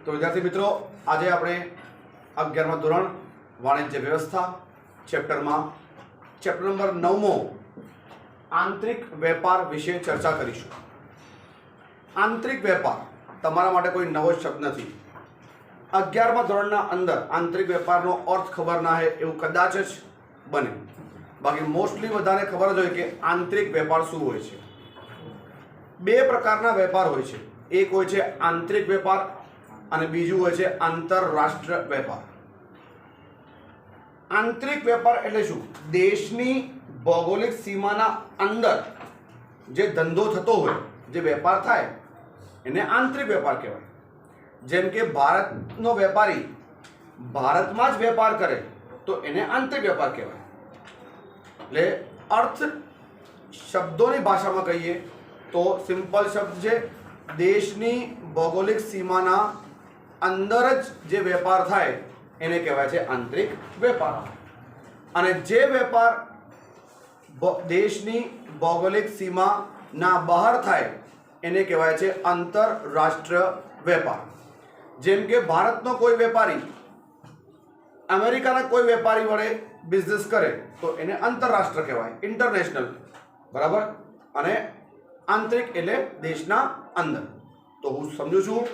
તો વિદ્યાર્થી મિત્રો, આજે આપણે 11મા ધોરણ વાણિજ્ય વ્યવસ્થા ચેપ્ટરમાં ચેપ્ટર નંબર 9મો આંતરિક વેપાર વિશે ચર્ચા કરીશું. આંતરિક વેપાર તમારા માટે કોઈ નવો શબ્દ નથી. 11મા ધોરણના અંદર આંતરિક વેપારનો અર્થ ખબર ના હોય એવું કદાચ જ બને. બાકી મોસ્ટલી બધાને ખબર જ હોય કે આંતરિક વેપાર શું હોય છે. બે પ્રકારના વેપાર હોય છે. એક હોય છે આંતરિક વેપાર અને બીજું હોય છે આંતરરાષ્ટ્રીય વેપાર. આંતરિક વેપાર એટલે શું? દેશની ભૌગોલિક સીમાના અંદર જે ધંધો થતો હોય, જે વેપાર થાય એને આંતરિક વેપાર કહેવાય. જેમ કે ભારતનો વેપારી ભારતમાં જ વેપાર કરે તો એને આંતરિક વેપાર કહેવાય. એટલે અર્થ શબ્દોની ભાષામાં કહીએ તો સિમ્પલ શબ્દ છે, દેશની ભૌગોલિક સીમાના અંદર જ જે વેપાર થાય એને કહેવાય છે આંતરિક વેપાર. અને જે વેપાર દેશની ભૌગોલિક સીમાના બહાર થાય એને કહેવાય છે આંતરરાષ્ટ્રીય વેપાર. જેમ કે ભારતનો કોઈ વેપારી અમેરિકાના કોઈ વેપારી વડે બિઝનેસ કરે તો એને આંતરરાષ્ટ્રીય કહેવાય, ઇન્ટરનેશનલ. બરાબર? અને આંતરિક એટલે દેશના અંદર. તો હું સમજુ છું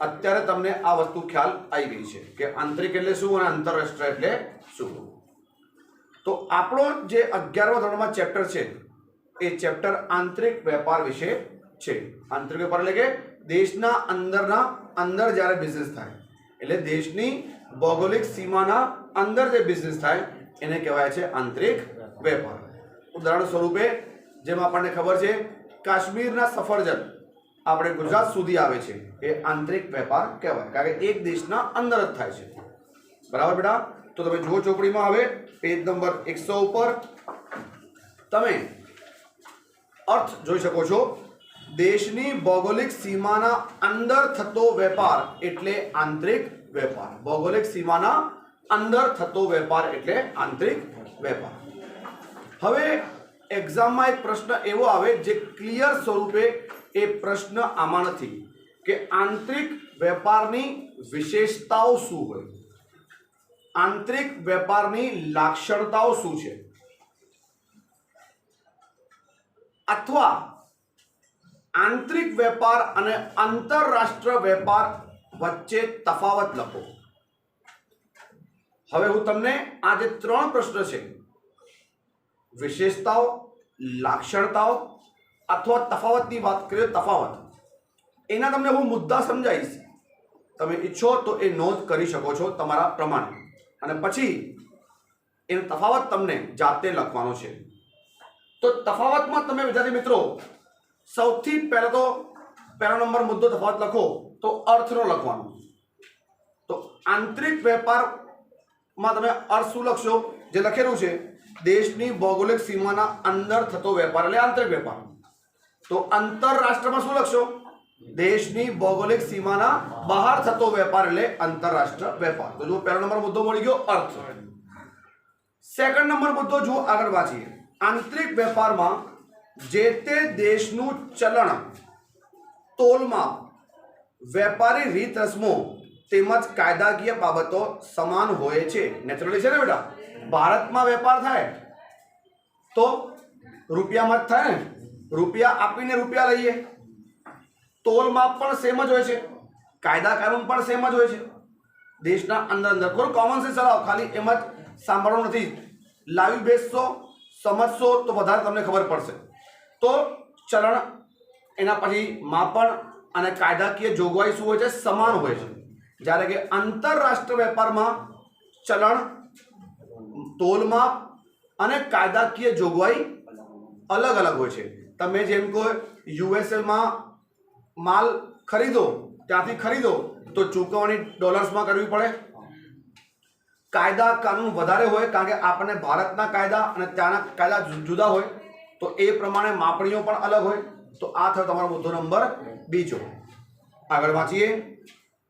અત્યારે તમને આ વસ્તુ ખ્યાલ આવી ગઈ છે કે આંતરિક એટલે શું અને આંતરરાષ્ટ્રીય એટલે શું. તો આપણો જે 11મા ધોરણમાં ચેપ્ટર છે એ ચેપ્ટર આંતરિક વેપાર વિશે છે. આંતરિક વેપાર એટલે કે દેશના અંદર જ્યારે બિઝનેસ થાય, એટલે દેશની ભૌગોલિક સીમાના અંદર જે બિઝનેસ થાય એને કહેવાય છે આંતરિક વેપાર. ઉદાહરણ સ્વરૂપે જેમ આપણને ખબર છે કાશ્મીરના સફરજન આપણે ગુજરાત સુધી આવે છે એ આંતરિક વેપાર કહેવાય, કારણ કે એક દેશના અંદર જ થાય છે. બરાબર બેટા? તો તમે જુઓ ચોપડીમાં હવે પેજ નંબર 100 ઉપર તમે અર્થ જોઈ શકો છો. દેશની ભૌગોલિક સીમાના અંદર થતો વેપાર એટલે આંતરિક વેપાર. ભૌગોલિક સીમાના અંદર થતો વેપાર એટલે આંતરિક વેપાર. હવે એક્ઝામમાં એક પ્રશ્ન એવો આવે જે ક્લિયર સ્વરૂપે એ પ્રશ્ન આમાં નથી કે આંતરિક વેપારની વિશેષતાઓ શું હોય, આંતરિક વેપારની લાક્ષણતાઓ શું છે, અથવા આંતરિક વેપાર અને આંતરરાષ્ટ્રીય વેપાર વચ્ચે તફાવત લખો. હવે હું તમને આ જે 3 પ્રશ્ન છે, વિશેષતાઓ, લાક્ષણતાઓ અથવા તફાવતની વાત કરીએ, તફાવત, એના તમને હું મુદ્દા સમજાવીશ. તમે ઈચ્છો તો એ નોંધ કરી શકો છો તમારા પ્રમાણે, અને પછી એનો તફાવત તમને જાતે લખવાનો છે. તો તફાવતમાં તમે વિદ્યાર્થી મિત્રો સૌથી પહેલા તો પહેલો નંબર મુદ્દો તફાવત લખો તો અર્થનો લખવાનો. તો આંતરિક વેપારમાં તમે અર્થ શું લખશો? જે લખેલું છે દેશની ભૌગોલિક સીમાના અંદર થતો વેપાર એટલે આંતરિક વેપાર. તો આંતરરાષ્ટ્રમાં શું લખશો? દેશની ભૌગોલિક સીમાના બહાર થતો વેપાર એટલે આંતરરાષ્ટ્રીય વેપાર. તો જો પહેલો નંબર મુદ્દો મળી ગયો, અર્થ. સેકન્ડ નંબર મુદ્દો જુઓ, આગળ વાંચીએ. આંતરિક વેપારમાં જે તે દેશનું ચલણ, તોલમાપ, વેપારી રીત રસમો તેમજ કાયદાકીય બાબતો સમાન હોય છે. નેચરલી છે ને બેટા? ભારતમાં વેપાર થાય તો રૂપિયામાં જ થાય ને, રૂપિયા આપીને રૂપિયા લઈએ. તોલમાપ પણ સેમ જ હોય છે, કાયદા કાનૂન પણ સેમ જ હોય છે દેશના અંદર. થોડું કોમન સેન્સ ચલાવો, ખાલી એમ જ સાંભળવું નથી. લાવી બેસશો, સમજશો તો વધારે તમને ખબર પડશે. તો ચલણ, એના પછી માપન અને કાયદાકીય જોગવાઈ શું હોય છે? સમાન હોય છે. જ્યારે કે આંતરરાષ્ટ્રીય વેપારમાં ચલણ, તોલમાપ અને કાયદાકીય જોગવાઈ અલગ અલગ હોય છે. તમે જેમ કહો યુએસએમાં માલ ખરીદો, ત્યાંથી ખરીદો તો ચૂકવણી ડોલર્સમાં કરવી પડે. કાયદા કાનૂન વધારે હોય કારણ કે આપણને ભારતના કાયદા અને ત્યાંના કાયદા જુદા હોય, તો એ પ્રમાણે માપણીઓ પણ અલગ હોય. તો આ થયો તમારો મુદ્દો નંબર 2. આગળ વાંચીએ.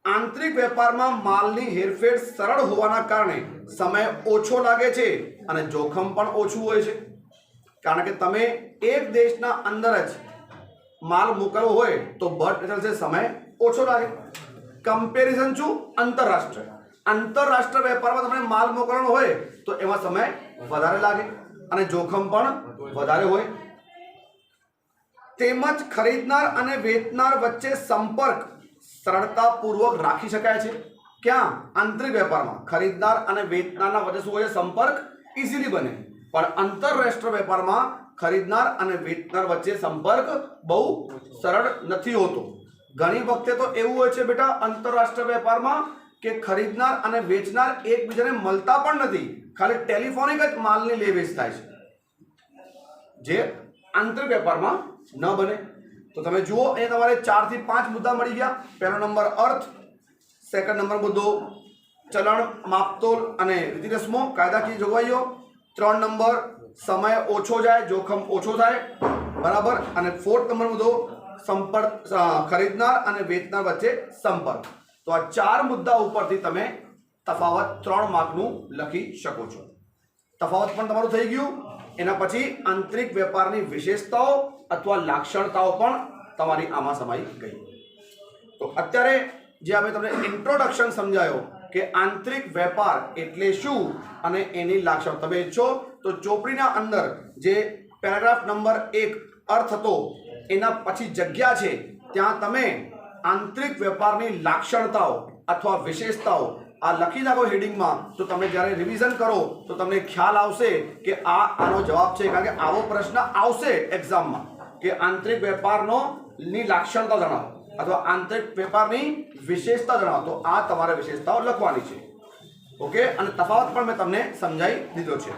આંતરિક વેપારમાં માલની હેરફેર સરળ હોવાના કારણે સમય ઓછો લાગે છે અને જોખમ પણ ઓછું હોય છે. કારણ કે તમે એક દેશના અંદર જ માલ મોકલવો હોય તો બટ ચાલશે, સમય ઓછો લાગે. કમ્પેરિઝન શું? આંતરરાષ્ટ્રીય વેપારમાં તમને માલ મોકલવાનો હોય તો એમાં સમય વધારે લાગે અને જોખમ પણ વધારે હોય. તેમજ ખરીદનાર અને વેચનાર વચ્ચે સંપર્ક સરળતાપૂર્વક રાખી શકાય છે. ક્યાં? આંતરિક વેપારમાં ખરીદનાર અને વેચનારના વચ્ચે શું હોય? સંપર્ક ઇઝીલી બને. પણ આંતરરાષ્ટ્રીય વેપારમાં ખરીદનાર અને વેચનાર વચ્ચે સંપર્ક બહુ સરળ નથી હોતો. ઘણી વખતે તો એવું હોય છે બેટા આંતરરાષ્ટ્રીય વેપારમાં કે ખરીદનાર અને વેચનાર એકબીજાને મળતા પણ નથી, ખાલી ટેલિફોનિક જ માલની લે વેચ થાય છે, જે આંતરિક વેપારમાં ન બને. તો તમે જુઓ એ તમારે 4 થી 5 મુદ્દા મળી ગયા. પહેલો નંબર અર્થ, સેકન્ડ નંબર મુદ્દો ચલણ, માપતોલ અને રીતિ રસમો, કાયદાકીય જોગવાઈઓ. 3 નંબર સમય ઓછો જાય, જોખમ ઓછો થાય, બરાબર. અને 4th નંબર મુદ્દો સંપર્ક, ખરીદનાર અને વેચનાર વચ્ચે સંપર્ક. તો આ 4 મુદ્દા ઉપરથી તમે તફાવત 3 માર્કનું લખી શકો છો. તફાવત પણ તમારું થઈ ગયું. એના પછી આંતરિક વેપારની વિશેષતાઓ અથવા લાક્ષણતાઓ પણ તમારી આમાં સમાઈ ગઈ. તો અત્યારે જે અમે તમને ઇન્ટ્રોડક્શન સમજાયો કે આંતરિક વેપાર એટલે શું અને એની લાક્ષણ, તમે ઈચ્છો તો ચોપડીના અંદર જે પેરેગ્રાફ નંબર 1 અર્થ હતો એના પછી જગ્યા છે ત્યાં તમે આંતરિક વેપારની લાક્ષણતાઓ અથવા વિશેષતાઓ આ લખી નાખો હેડિંગમાં. તો તમે જ્યારે રિવિઝન કરો તો તમને ખ્યાલ આવશે કે આનો જવાબ છે. કારણ કે આવો પ્રશ્ન આવશે એક્ઝામમાં કે આંતરિક વેપારનો ની લાક્ષણતા જણાવો અથવા આંતરિક વેપારની વિશેષતા જણાવો. તો આ તમારે વિશેષતાઓ લખવાની છે. ઓકે. અને તફાવત પણ મેં તમને સમજાવી દીધો છે.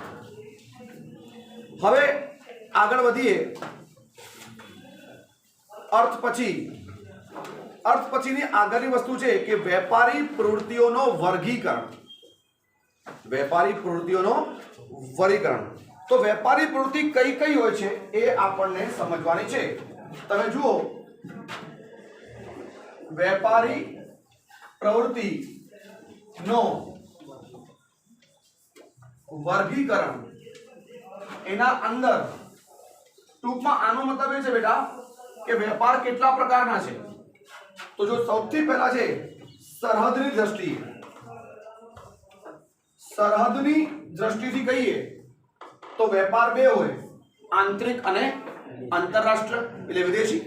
હવે આગળ વધીએ. અર્થ પછીની આગળની વસ્તુ છે કે વેપારી પ્રવૃત્તિઓનો વર્ગીકરણ. તો વેપારી પ્રવૃત્તિ કઈ કઈ હોય છે એ આપણને સમજવાની છે. તમે જુઓ, વેપારી પ્રવૃત્તિનો વર્ગીકરણ એના અંદર ટૂંકમાં આનો મતલબ એ છે બેટા કે વેપાર કેટલા પ્રકારના છે. તો જો સૌથી પહેલા છે સરહદની દ્રષ્ટિથી કહીએ તો વેપાર બે હોય, આંતરિક અને આંતરરાષ્ટ્રીય એટલે વિદેશી.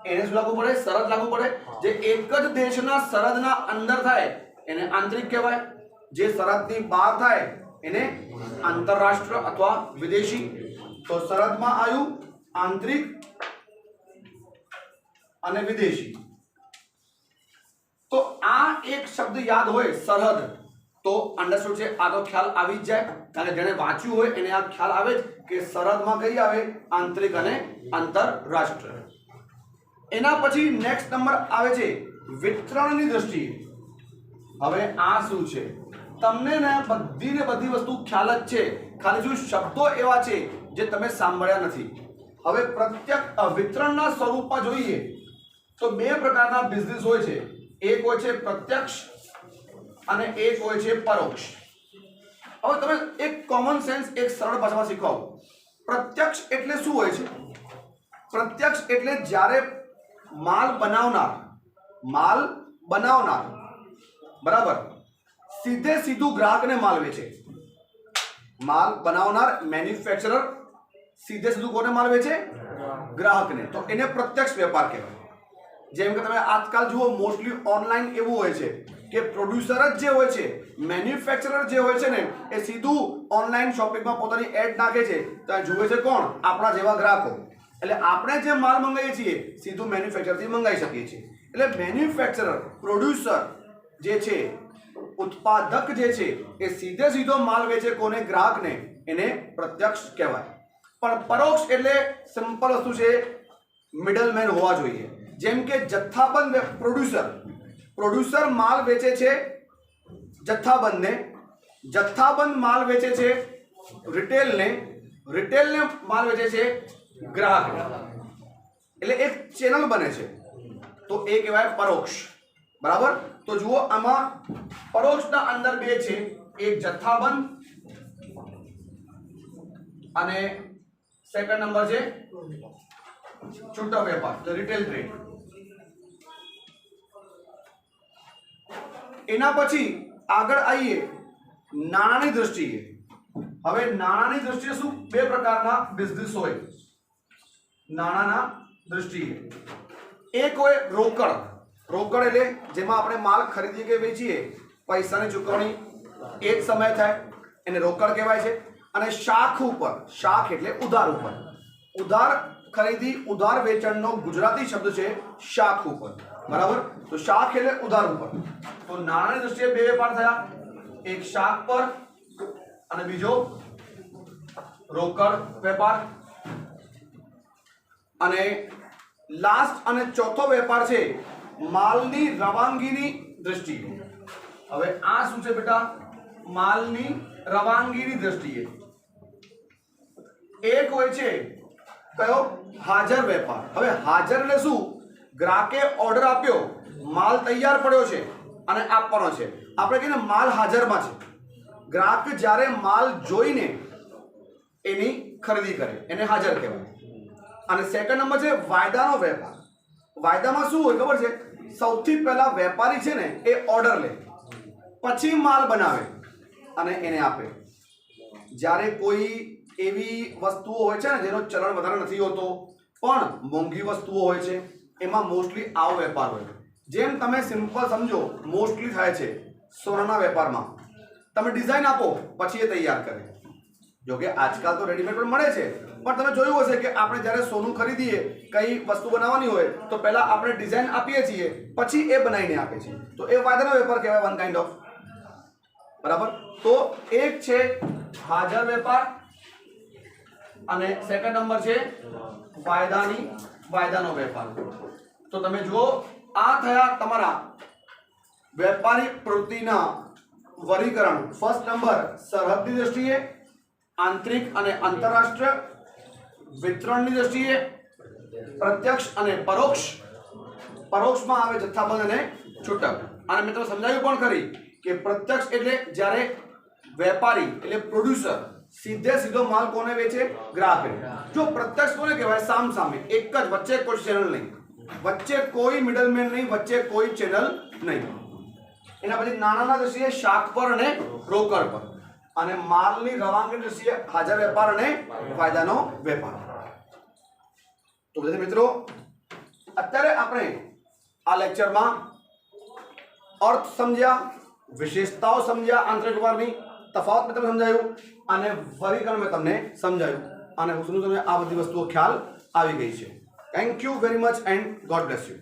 એને શું લાગુ પડે? સરહદ લાગુ પડે. જે એક જ દેશના સરહદના અંદર થાય એને આંતરિક કહેવાય. જે સરહદની બહાર થાય એને આંતરરાષ્ટ્રીય અથવા વિદેશી. તો સરહદમાં આવ્યું આંતરિક અને વિદેશી. તો આ એક શબ્દ યાદ હોય સરહદ તો અંડરસ્ટુડ છે. આ તો ખ્યાલ આવી જ જાય. કારણ કે જેને વાંચ્યું હોય એને આ ખ્યાલ આવે જ કે સરહદમાં કઈ આવે? આંતરિક અને આંતરરાષ્ટ્રીય. એના પછી નેક્સ્ટ નંબર આવે છે વિતરણની દ્રષ્ટિએ. હવે આ શું છે? તમને ને બધી વસ્તુ ખ્યાલ જ છે, ખાલી જો શબ્દો એવા છે જે તમે સાંભળ્યા નથી. હવે પ્રત્યક્ષ વિતરણના સ્વરૂપમાં જોઈએ તો બે પ્રકારના બિઝનેસ હોય છે. એક હોય છે પ્રત્યક્ષ અને એક હોય છે પરોક્ષ. હવે તમે એક કોમન સેન્સ એક સરળ ભાષામાં શીખવાઓ. પ્રત્યક્ષ એટલે શું હોય છે? પ્રત્યક્ષ એટલે જ્યારે માલ બનાવનાર બરાબર સીધું ગ્રાહકને માલ વેચે. માલ બનાવનાર મેન્યુફેક્ચરર સીધું કોને માલ વેચે? ગ્રાહકને. તો એને પ્રત્યક્ષ વેપાર કહેવાય. જેમ કે તમે આજકાલ જુઓ મોસ્ટલી ઓનલાઈન એવું હોય છે કે પ્રોડ્યુસર જ જે હોય છે, મેન્યુફેક્ચરર જે હોય છે ને એ સીધું ઓનલાઈન શોપિંગમાં પોતાની એડ નાખે છે. તો જુએ છે કોણ? આપણા જેવા ગ્રાહકો. એટલે આપણે જે માલ મંગાવીએ છીએ સીધું મેન્યુફેક્ચરથી મંગાવી શકીએ છીએ. એટલે મેન્યુફેક્ચરર, પ્રોડ્યુસર જે છે, ઉત્પાદક જે છે એ સીધો માલ વેચે કોને? ગ્રાહકને. એને પ્રત્યક્ષ કહેવાય. પણ પરોક્ષ એટલે સિમ્પલ વસ્તુ છે, મિડલમેન હોવા જોઈએ. જેમ કે જથ્થાબંધ પ્રોડ્યુસર માલ વેચે છે જથ્થાબંધ માલ વેચે છે રિટેલને માલ વેચે છે ગ્રાહકને. એટલે એક ચેનલ બને છે. તો એ કહેવાય પરોક્ષ. બરાબર. તો જુઓ આમાં પરોક્ષના અંદર બે છે, એક જથ્થાબંધ અને સેકન્ડ નંબર છે છૂટક વેપાર રિટેલ ટ્રેડ. એના પછી આગળ આવીએ નાણાંની દ્રષ્ટિએ. હવે નાણાંની દ્રષ્ટિએ શું બે પ્રકારના બિઝનેસ હોય નાણાંના દ્રષ્ટિએ. એક હોય રોકડ. રોકડ એટલે જેમાં આપણે માલ ખરીદીએ કે વેચીએ, પૈસાની ચૂકવણી એક સમય થાય, એને રોકડ કહેવાય છે. અને શાખ ઉપર, શાખ એટલે ઉધાર ઉપર, ઉધાર ખરીદી ઉધાર વેચાણનો ગુજરાતી શબ્દ છે શાખ ઉપર. બરાબર? તો શાખ એટલે ઉધાર ઉપર. તો નાણાંની દ્રષ્ટિએ બે વેપાર થયા, એક શાખ પર અને બીજો રોકડ વેપાર. અને લાસ્ટ અને ચોથો વેપાર છે માલની રવાનગીની દ્રષ્ટિએ. હવે આ શું છે બેટા? માલની રવાનગીની દ્રષ્ટિએ. એક હોય છે કયો? હાજર વેપાર. હવે હાજર એટલે શું? ગ્રાહકે ઓર્ડર આપ્યો, માલ તૈયાર પડ્યો છે અને આપવાનો છે, આપણે કહીએ માલ હાજરમાં છે. ગ્રાહક જ્યારે માલ જોઈને એની ખરીદી કરે એને હાજર કહેવાય. અને સેકન્ડ નંબર છે વાયદાનો વેપાર. વાયદામાં શું હોય ખબર છે? સૌથી પહેલા વેપારી છે ને એ ઓર્ડર લે, પછી માલ બનાવે અને એને આપે. જ્યારે કોઈ એવી વસ્તુઓ હોય છે ને જેનો ચલણ વધારે નથી હોતો પણ મોંઘી વસ્તુઓ હોય છે, એમાં મોસ્ટલી આવો વેપાર હોય. જેમ તમે સિમ્પલ સમજો, મોસ્ટલી થાય છે સોનાના વેપારમાં. તમે ડિઝાઇન આપો પછી એ તૈયાર કરે. જોકે આજકાલ તો રેડીમેડ પણ મળે છે, પણ તમે જોયું હશે કે આપણે જ્યારે સોનું ખરીદીએ, કઈ વસ્તુ બનાવવાની હોય તો પહેલા આપણે ડિઝાઇન આપીએ છીએ, પછી એ બનાવીને આપે છે. તો એ વાયદાનો વેપાર કહેવાય, વન કાઇન્ડ ઓફ. બરાબર? તો એક છે હાજર વેપાર અને સેકન્ડ નંબર છે વાયદાનો વેપાર. તો તમે જુઓ, આ થયા તમારા વેપારી પ્રવૃત્તિના વર્ગીકરણ. ફર્સ્ટ નંબર સરહદની દ્રષ્ટિએ, આંતરિક અને આંતરરાષ્ટ્રીય, વિતરણની દ્રષ્ટિએ, પ્રત્યક્ષ અને પરોક્ષ. પરોક્ષમાં આવે જથ્થાબંધ અને છૂટક. અને મેં તમને સમજાવ્યું પણ ખરી કે પ્રત્યક્ષ એટલે જ્યારે વેપારી એટલે પ્રોડ્યુસર સીધો માલ કોને વેચે? ગ્રાહકને. જો પ્રત્યક્ષ કોને કહેવાય? સામ સામે, એક જ, વચ્ચે કોઈ ચેનલ નહીં, વચ્ચે કોઈ મિડલમેન નહીં, વચ્ચે કોઈ ચેનલ નહીં. એના પછી નાણાંના દ્રષ્ટિએ શાખ પર અને રોકડ પર. અને માલની રવાનગીની દ્રષ્ટિએ હાજર વેપાર અને વાયદાનો વેપાર. તો વિદ્યાર્થી મિત્રો, અત્યારે આપણે આ લેક્ચરમાં અર્થ સમજ્યા, વિશેષતાઓ સમજ્યા, આંતરિક વેપારની તફાવત મેં તમને સમજાયું અને વર્ગીકરણ મેં તમને સમજાયું. અને હું સમજુ તમને આ બધી વસ્તુઓ ખ્યાલ આવી ગઈ છે. Thank you very much and God bless you.